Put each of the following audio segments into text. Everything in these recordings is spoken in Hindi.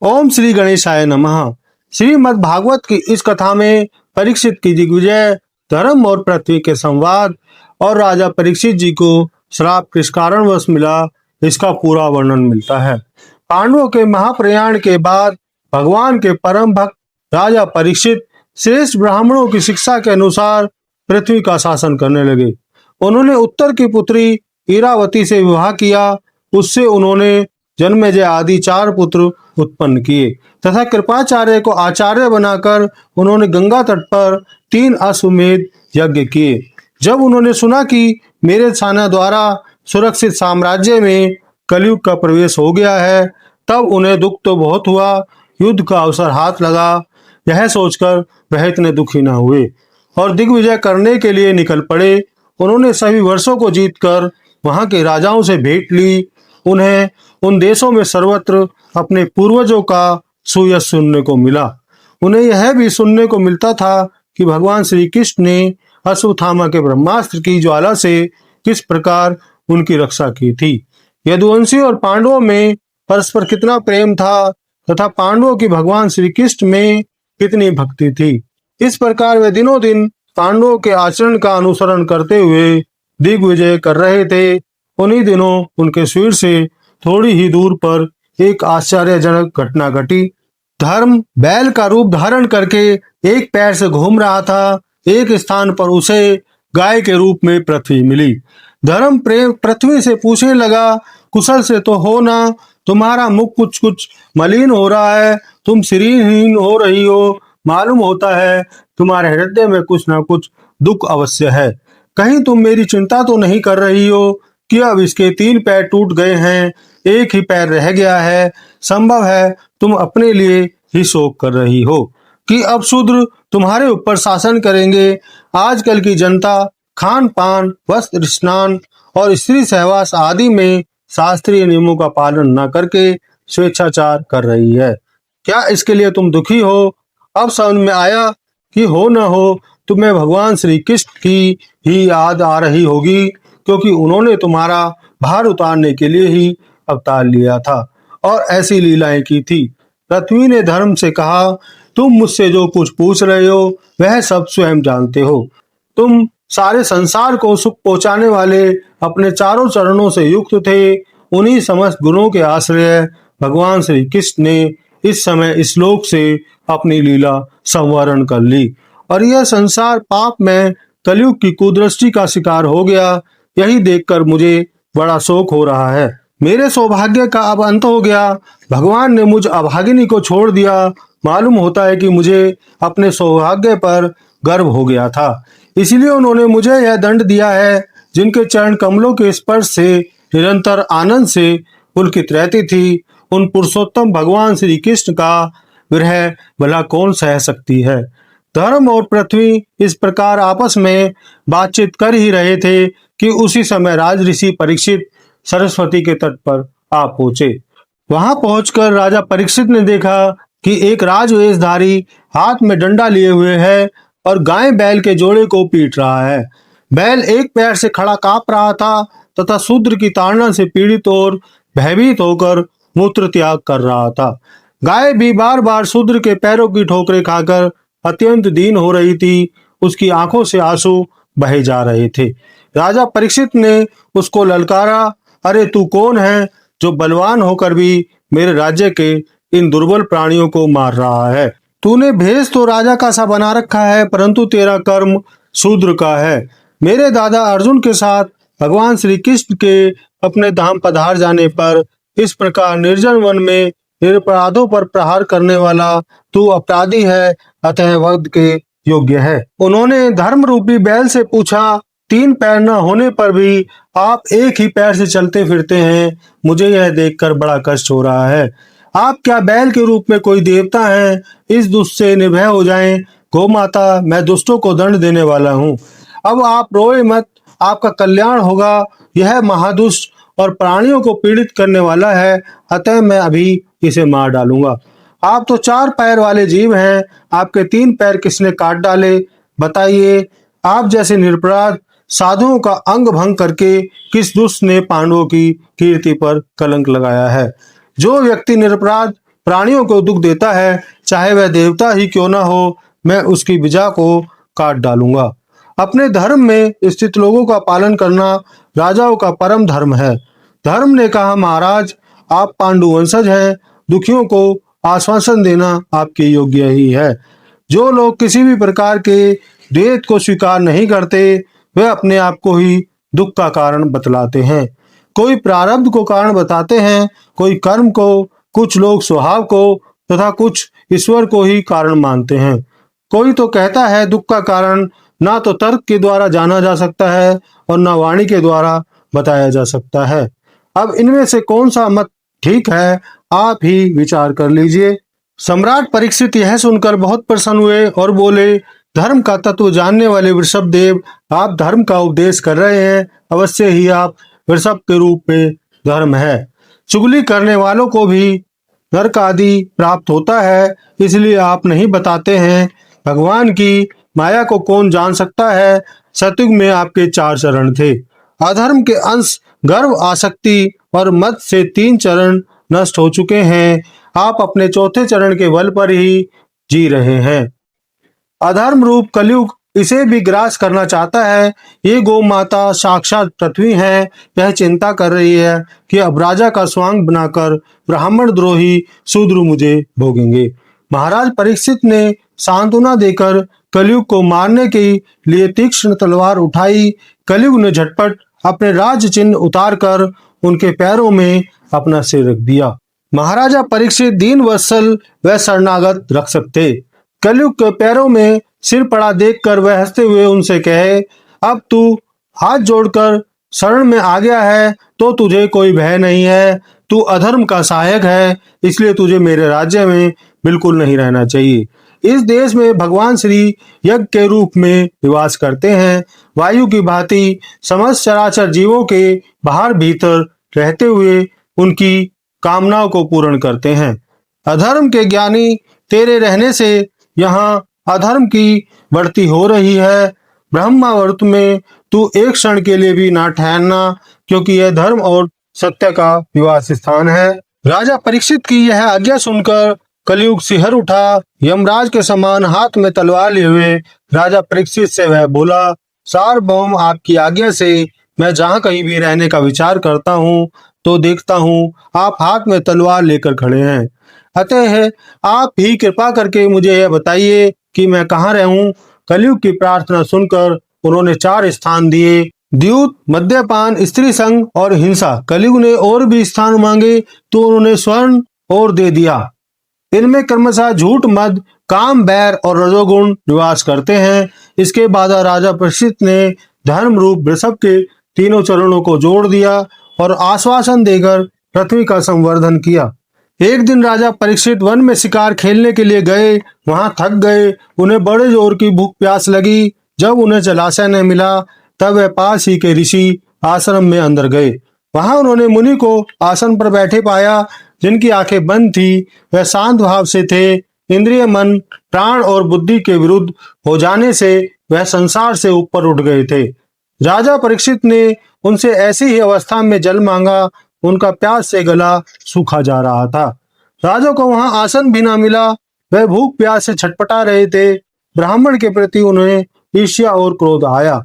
ओम श्री गणेशाय नमः। श्रीमद् भागवत की इस कथा में परीक्षित की दिग्विजय, धर्म और पृथ्वी के संवाद और राजा परीक्षित जी को श्राप किस कारणवश मिला, इसका पूरा वर्णन मिलता है। पांडवों के महाप्रयाण के बाद भगवान के परम भक्त राजा परीक्षित श्रेष्ठ ब्राह्मणों की शिक्षा के अनुसार पृथ्वी का शासन करने लगे। उन्होंने उत्तर की पुत्री इरावती से विवाह किया। उससे उन्होंने जन्मेजय आदि 4 पुत्र उत्पन्न किए तथा कृपाचार्य को आचार्य बनाकर उन्होंने गंगा तट पर 3 अश्वमेध यज्ञ किए। जब उन्होंने सुना कि मेरे सेना द्वारा सुरक्षित साम्राज्य में कलयुग का प्रवेश हो गया है, तब उन्हें दुख तो बहुत हुआ। युद्ध का अवसर हाथ लगा, यह सोचकर वह इतने दुखी न हुए और दिग्विजय करने के लिए निकल पड़े। उन्होंने सभी वर्षों को जीतकर वहां के राजाओं से भेंट ली। उन्हें उन देशों में सर्वत्र अपने पूर्वजों का सुयश सुनने को मिला। उन्हें यह भी सुनने को मिलता था कि भगवान श्री कृष्ण ने अश्वत्थामा के ब्रह्मास्त्र की ज्वाला से किस प्रकार उनकी रक्षा की थी। यदुवंशी और पांडवों में परस्पर कितना प्रेम था तथा पांडवों की भगवान श्री कृष्ण में कितनी भक्ति थी। इस प्रकार वे दिनों दिन पांडवों के आचरण का अनुसरण करते हुए दिग्विजय कर रहे थे। उन्हीं दिनों उनके सिर से थोड़ी ही दूर पर एक आश्चर्यजनक घटना घटी। धर्म बैल का रूप धारण करके एक पैर से घूम रहा था। एक स्थान पर उसे गाय के रूप में पृथ्वी मिली। धर्म प्रेम पृथ्वी से पूछने लगा, कुशल से तो हो ना? तुम्हारा मुख कुछ कुछ मलिन हो रहा है, तुम शरीरहीन हो रही हो। मालूम होता है तुम्हारे हृदय में कुछ ना कुछ दुख अवश्य है। कहीं तुम मेरी चिंता तो नहीं कर रही हो कि अब इसके 3 पैर टूट गए हैं, एक ही पैर रह गया है। संभव है तुम अपने लिए ही शोक कर रही हो कि अब शूद्र तुम्हारे ऊपर शासन करेंगे। आजकल की जनता खान पान, वस्त्र, स्नान और स्त्री सहवास आदि में शास्त्रीय नियमों का पालन न करके स्वेच्छाचार कर रही है। क्या इसके लिए तुम दुखी हो? अब समझ में आया कि हो न हो तुम्हें भगवान श्री कृष्ण की ही याद आ रही होगी, क्योंकि उन्होंने तुम्हारा भार उतारने के लिए ही अवतार लिया था और ऐसी लीलाएं की थी। पृथ्वी ने धर्म से कहा, तुम मुझसे जो कुछ पूछ रहे हो वह सब स्वयं जानते हो। तुम सारे संसार को सुख पहुंचाने वाले अपने चारों चरणों से युक्त थे। उन्हीं समस्त गुणों के आश्रय भगवान श्री कृष्ण ने इस समय इस लोक से अपनी लीला संवरण कर ली और यह संसार पाप में कलयुग की कुदृष्टि का शिकार हो गया। यही देखकर मुझे बड़ा शोक हो रहा है। मेरे सौभाग्य का अब अंत हो गया। भगवान ने मुझ अभागिनी को छोड़ दिया। मालूम होता है कि मुझे अपने सौभाग्य पर गर्व हो गया था, इसलिए उन्होंने मुझे यह दंड दिया है। जिनके चरण कमलों के स्पर्श से निरंतर आनंद से पुलकित रहती थी, उन पुरुषोत्तम भगवान श्री कृष्ण का विरह भला कौन सह सकती है। धर्म और पृथ्वी इस प्रकार आपस में बातचीत कर ही रहे थे कि उसी समय राज ऋषि परीक्षित सरस्वती के तट पर आ पहुंचे। वहां पहुंचकर राजा परीक्षित ने देखा कि एक राजवेशधारी हाथ में डंडा लिए हुए है और गाय बैल के जोड़े को पीट रहा है। बैल एक पैर से खड़ा कांप रहा था तथा शूद्र की ताड़ना से पीड़ित और भयभीत होकर मूत्र त्याग कर रहा था। गाय भी बार बार शूद्र के पैरों की ठोकरें खाकर अत्यंत दीन हो रही थी। उसकी आंखों से आंसू बहे जा रहे थे। राजा परीक्षित ने उसको ललकारा, अरे तू कौन है जो बलवान होकर भी मेरे राज्य के इन दुर्बल प्राणियों को मार रहा है? तूने भेष तो राजा का सा बना रखा है, परंतु तेरा कर्म शूद्र का है। मेरे दादा अर्जुन के साथ भगवान श्री कृष्ण के अपने धाम पधार जाने पर इस प्रकार निर्जन वन में निरपराधों पर प्रहार करने वाला तू अपराधी है, अतः वध के योग्य है। उन्होंने धर्म रूपी बैल से पूछा, 3 पैर न होने पर भी आप एक ही पैर से चलते फिरते हैं। मुझे यह देखकर बड़ा कष्ट हो रहा है। आप क्या बैल के रूप में कोई देवता हैं? इस दुष्ट से निर्भय हो जाएं। गौ माता, मैं दुष्टों को दंड देने वाला हूँ। अब आप रोए मत, आपका कल्याण होगा। यह महादुष्ट और प्राणियों को पीड़ित करने वाला है, अतः मैं अभी इसे मार डालूंगा। आप तो 4 पैर वाले जीव हैं, आपके 3 पैर किसने काट डाले? बताइए, आप जैसे निरपराध साधुओं का अंग भंग करके किस दुष्ट ने पांडवों की कीर्ति पर कलंक लगाया है? जो व्यक्ति निरपराध प्राणियों को दुख देता है, चाहे वह देवता ही क्यों न हो, मैं उसकी भुजा को काट डालूंगा। अपने धर्म में स्थित लोगों का पालन करना राजाओं का परम धर्म है। धर्म ने कहा, महाराज आप पांडु वंशज हैं, दुखियों को आश्वासन देना आपके योग्य ही है। जो लोग किसी भी प्रकार के द्वैत को स्वीकार नहीं करते, वे अपने आप को ही दुख का कारण बतलाते हैं। कोई प्रारब्ध को कारण बताते हैं, कोई कर्म को, कुछ लोग स्वभाव को तथा कुछ ईश्वर को ही कारण मानते हैं। कोई तो कहता है दुख का कारण ना तो तर्क के द्वारा जाना जा सकता है और ना वाणी के द्वारा बताया जा सकता है। अब इनमें से कौन सा मत ठीक है, आप ही विचार कर लीजिए। सम्राट परीक्षित यह सुनकर बहुत प्रसन्न हुए और बोले, धर्म का तत्व जानने वाले वृषभ देव, आप धर्म का उपदेश कर रहे हैं। अवश्य ही आप वृषभ के रूप में धर्म है। चुगली करने वालों को भी नरक आदि प्राप्त होता है, इसलिए आप नहीं बताते हैं। भगवान की माया को कौन जान सकता है। सतयुग में आपके 4 चरण थे। अधर्म के अंश गर्व, आसक्ति और मद से 3 चरण नष्ट हो चुके हैं। आप अपने 4थे चरण के बल पर ही जी रहे हैं। अधर्म रूप कलयुग इसे भी ग्रास करना चाहता है। ये गौ माता साक्षात पृथ्वी है। यह चिंता कर रही है कि अब राजा का स्वांग बनाकर ब्राह्मण द्रोही शूद्र मुझे भोगेंगे। महाराज परीक्षित ने सांत्वना देकर कलयुग को मारने के लिए तीक्ष्ण तलवार उठाई। कलयुग ने झटपट अपने राज चिन्ह उतार कर उनके पैरों में अपना सिर रख दिया। महाराजा परीक्षित दीन वत्सल व शरणागत रक्षक थे। कलयुग के पैरों में सिर पड़ा देखकर वह हंसते हुए उनसे कहे, अब तू हाथ जोड़कर शरण में आ गया है तो तुझे कोई भय नहीं है। तू अधर्म का सहायक है, इसलिए तुझे मेरे राज्य में बिल्कुल नहीं रहना चाहिए। इस देश में भगवान श्री यज्ञ के रूप में निवास करते हैं। वायु की भांति समस्त चराचर जीवों के बाहर भीतर रहते हुए उनकी कामनाओं को पूर्ण करते हैं। अधर्म के ज्ञानी, तेरे रहने से यहाँ अधर्म की बढ़ती हो रही है। ब्रह्मावर्त में तू एक क्षण के लिए भी ना ठहरना, क्योंकि यह धर्म और सत्य का निवास स्थान है। राजा परीक्षित की यह आज्ञा सुनकर कलयुग सिहर उठा। यमराज के समान हाथ में तलवार लिए हुए राजा परीक्षित से वह बोला, सार्वभौम आपकी आज्ञा से मैं जहाँ कहीं भी रहने का विचार करता हूँ तो देखता हूँ आप हाथ में तलवार लेकर खड़े हैं। अतः आप ही कृपा करके मुझे यह बताइए कि मैं कहाँ रहूं। कलयुग की प्रार्थना सुनकर उन्होंने 4 स्थान दिए, द्यूत, मद्यपान, स्त्री संग और हिंसा। कलयुग ने और भी स्थान मांगे तो उन्होंने स्वर्ण और दे दिया। इनमें क्रमशः झूठ, मद, काम, बैर और रजोगुण निवास करते हैं। इसके बाद राजा परीक्षित ने धर्म रूप वृषभ के 3 चरणों को जोड़ दिया और आश्वासन देकर पृथ्वी का संवर्धन किया। एक दिन राजा परीक्षित वन में शिकार खेलने के लिए गए। वहां थक गए, उन्हें बड़े जोर की भूख प्यास लगी। जब उन्हें जलाशय न मिला तब वह पास ही के ऋषि आश्रम में अंदर गए। वहां उन्होंने मुनि को आसन पर बैठे पाया, जिनकी आंखें बंद थी। वह शांत भाव से थे। इंद्रिय, मन, प्राण और बुद्धि के विरुद्ध हो जाने से वह संसार से ऊपर उठ गए थे। राजा परीक्षित ने उनसे ऐसी ही अवस्था में जल मांगा। उनका प्यास से गला सूखा जा रहा था। राजा को वहां आसन भी ना मिला। वह भूख प्यास से छटपटा रहे थे। ब्राह्मण के प्रति उन्हें ईर्ष्या और क्रोध आया।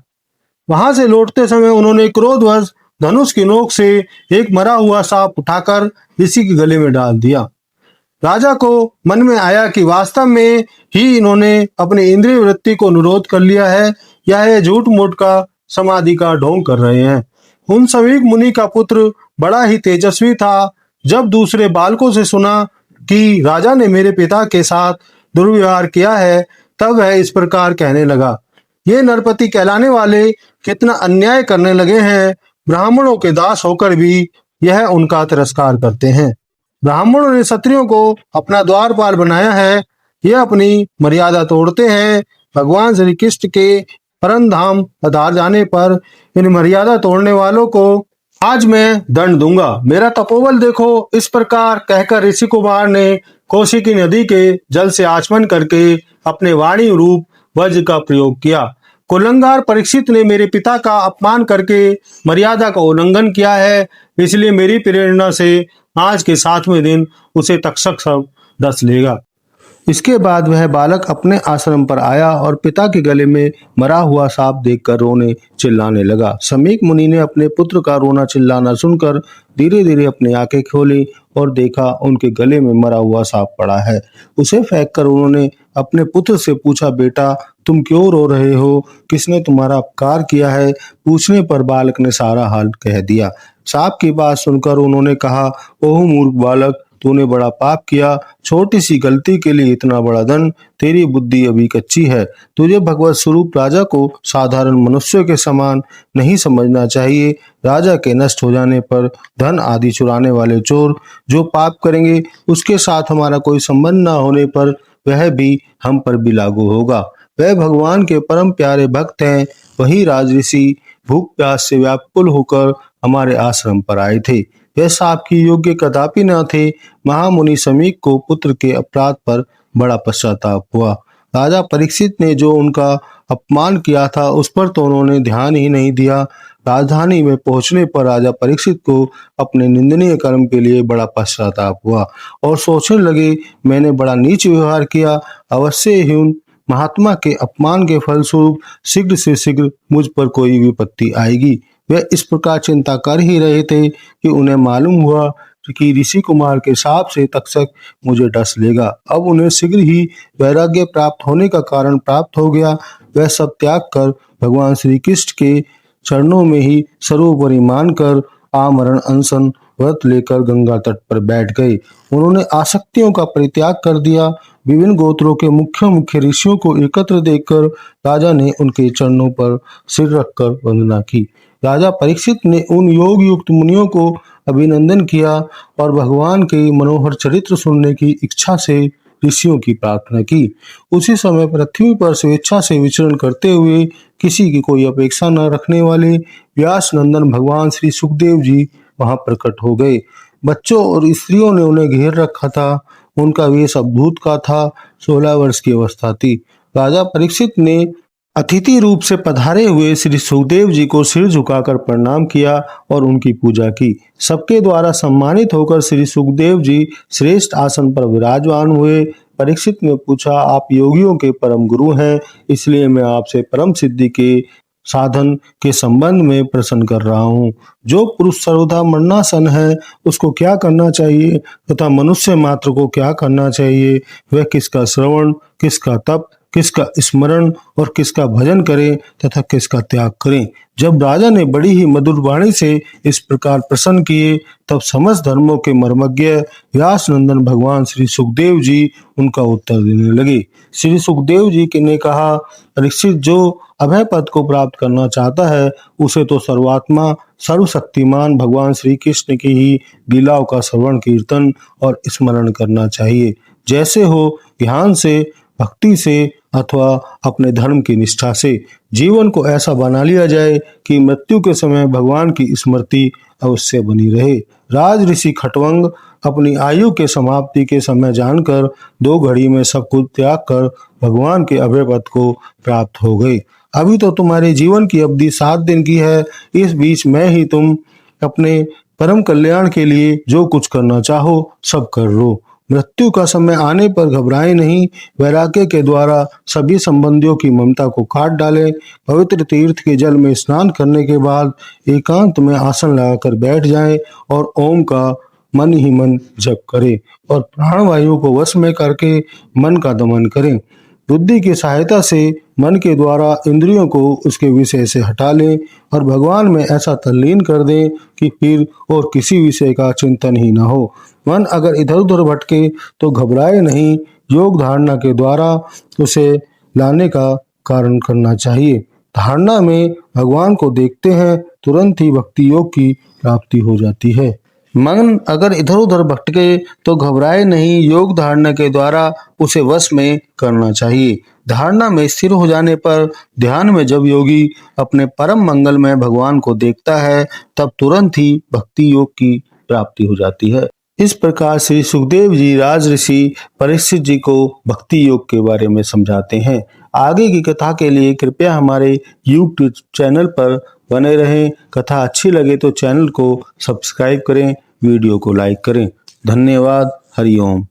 वहां से लौटते समय उन्होंने क्रोधवश धनुष की नोक से एक मरा हुआ सांप उठाकर ऋषि के गले में डाल दिया। राजा को मन में आया कि वास्तव में ही इन्होंने अपनी इंद्रिय वृत्ति को निरोध कर लिया है या ये झूठ मूठ का समाधि का ढोंग कर रहे हैं। उन सभी मुनि का पुत्र बड़ा ही तेजस्वी था। जब दूसरे बालकों से सुना कि राजा ने मेरे पिता के साथ दुर्व्यवहार किया है, तब वह इस प्रकार कहने लगा, ये नरपति कहलाने वाले कितना अन्याय करने लगे हैं। ब्राह्मणों के दास होकर भी यह उनका तिरस्कार करते हैं। ब्राह्मणों ने क्षत्रियों को अपना द्वारपाल बनाया है। ये अपनी मर्यादा तोड़ते हैं। भगवान श्री कृष्ण के परम धाम पधार जाने पर इन मर्यादा तोड़ने वालों को आज मैं दंड दूंगा। मेरा तपोबल देखो। इस प्रकार कहकर ऋषि कुमार ने कोसी की नदी के जल से आचमन करके अपने वाणी रूप वज्र का प्रयोग किया। कुलंगार परीक्षित ने मेरे पिता का अपमान करके मर्यादा का उल्लंघन किया है, इसलिए मेरी प्रेरणा से आज के 7वें दिन उसे तक्षक सब डस लेगा। इसके बाद वह बालक अपने आश्रम पर आया और पिता के गले में मरा हुआ सांप देखकर रोने चिल्लाने लगा। समीक मुनि ने अपने पुत्र का रोना चिल्लाना सुनकर धीरे धीरे अपनी आंखें खोली और देखा उनके गले में मरा हुआ सांप पड़ा है। उसे फेंककर उन्होंने अपने पुत्र से पूछा, बेटा तुम क्यों रो रहे हो? किसने तुम्हारा अपकार किया है? पूछने पर बालक ने सारा हाल कह दिया। सांप की बात सुनकर उन्होंने कहा, ओह मूर्ख बालक, तूने बड़ा पाप किया। छोटी सी गलती के लिए इतना बड़ा दंड। तेरी बुद्धि अभी कच्ची है। तुझे भगवत स्वरूप राजा को साधारण मनुष्य के समान नहीं समझना चाहिए। राजा के नष्ट हो जाने पर धन आदि चुराने वाले चोर जो पाप करेंगे, उसके साथ हमारा कोई संबंध न होने पर वह भी हम पर भी लागू होगा। वह भगवान के परम प्यारे भक्त हैं। वही राजऋषि भूख प्यास से व्याकुल होकर हमारे आश्रम पर आए थे। वह सांप की योग्य कदापि न थे। महामुनि समीक को पुत्र के अपराध पर बड़ा पश्चाताप हुआ। राजा परीक्षित ने जो उनका अपमान किया था उस पर तो उन्होंने ध्यान ही नहीं दिया। राजधानी में पहुंचने पर राजा परीक्षित को अपने निंदनीय कर्म के लिए बड़ा पश्चाताप हुआ और सोचने लगे, मैंने बड़ा नीच व्यवहार किया। अवश्य ही उन महात्मा के अपमान के फलस्वरूप शीघ्र से शीघ्र मुझ पर कोई विपत्ति आएगी। वे इस प्रकार चिंता कर ही रहे थे कि उन्हें मालूम हुआ कि ऋषि कुमार के शाप से तक्षक मुझे डस लेगा। अब उन्हें शीघ्र ही वैराग्य प्राप्त होने का कारण प्राप्त हो गया। वह सब त्याग कर भगवान श्री कृष्ण के चरणों में ही सर्वोपरि मानकर आमरण अनशन व्रत लेकर गंगा तट पर बैठ गए। उन्होंने आसक्तियों का परित्याग कर दिया। विभिन्न गोत्रों के मुख्य मुख्य ऋषियों को एकत्र देखकर राजा ने उनके चरणों पर सिर रखकर वंदना की। राजा परीक्षित ने उन योग युक्त मुनियों को अभिनंदन किया और भगवान के मनोहर चरित्र सुनने की इच्छा से ऋषियों की प्रार्थना की। उसी समय पृथ्वी पर स्वेच्छा से विचरण करते हुए किसी की कोई अपेक्षा न रखने वाले व्यास नंदन भगवान श्री सुखदेव जी वहां प्रकट हो गए। बच्चों और स्त्रियों ने उन्हें घेर रखा था। उनका वेश अद्भुत का था। 16 वर्ष की अवस्था थी। राजा परीक्षित ने अतिथि रूप से पधारे हुए श्री सुखदेव जी को सिर झुकाकर प्रणाम किया और उनकी पूजा की। सबके द्वारा सम्मानित होकर श्री सुखदेव जी श्रेष्ठ आसन पर विराजमान हुए। परीक्षित ने पूछा, आप योगियों के परम गुरु हैं, इसलिए मैं आपसे परम सिद्धि के साधन के संबंध में प्रश्न कर रहा हूँ। जो पुरुष सर्वदा मरणासन है उसको क्या करना चाहिए तथा मनुष्य मात्र को क्या करना चाहिए? वह किसका श्रवण, किसका तप, किसका स्मरण और किसका भजन करें तथा किसका त्याग करें? जब राजा ने बड़ी ही मधुर वाणी से इस प्रकार प्रश्न किए तब समस्त धर्मों के मर्मज्ञ व्यास नंदन भगवान श्री सुखदेव जी उनका उत्तर देने लगे। श्री सुखदेव जी ने कहा, परीक्षित, जो अभय पद को प्राप्त करना चाहता है उसे तो सर्वात्मा सर्वशक्तिमान भगवान श्री कृष्ण की ही लीलाओं का श्रवण कीर्तन और स्मरण करना चाहिए। जैसे हो ध्यान से, भक्ति से अथवा अपने धर्म की निष्ठा से। जीवन को ऐसा बना लिया जाए कि मृत्यु के समय भगवान की स्मृति अवश्य बनी रहे। राज ऋषि खटवंग अपनी आयु के समाप्ति के समय जानकर 2 घड़ी में सब कुछ त्याग कर भगवान के अभय पद को प्राप्त हो गए। अभी तो तुम्हारे जीवन की अवधि 7 दिन की है। इस बीच में ही तुम अपने परम कल्याण के लिए जो कुछ करना चाहो सब कर लो। मृत्यु का समय आने पर घबराएं नहीं। वैराग्य के द्वारा सभी संबंधियों की ममता को काट डालें। पवित्र तीर्थ के जल में स्नान करने के बाद एकांत में आसन लगाकर बैठ जाएं और ओम का मन ही मन जप करें और प्राणवायु को वश में करके मन का दमन करें। बुद्धि की सहायता से मन के द्वारा इंद्रियों को उसके विषय से हटा लें और भगवान में ऐसा तल्लीन कर दें कि फिर और किसी विषय का चिंतन ही न हो। मन अगर इधर उधर भटके तो घबराए नहीं। योग धारणा के द्वारा उसे लाने का कारण करना चाहिए। धारणा में भगवान को देखते हैं, तुरंत ही भक्ति योग की प्राप्ति हो जाती है। मन अगर इधर उधर भटके तो घबराए नहीं। योग धारणा के द्वारा उसे वश में करना चाहिए। धारणा में स्थिर हो जाने पर ध्यान में जब योगी अपने परम मंगल में भगवान को देखता है तब तुरंत ही भक्ति योग की प्राप्ति हो जाती है। इस प्रकार श्री सुखदेव जी राज ऋषि परीक्षित जी को भक्ति योग के बारे में समझाते हैं। आगे की कथा के लिए कृपया हमारे YouTube चैनल पर बने रहें। कथा अच्छी लगे तो चैनल को सब्सक्राइब करें, वीडियो को लाइक करें। धन्यवाद। हरिओम।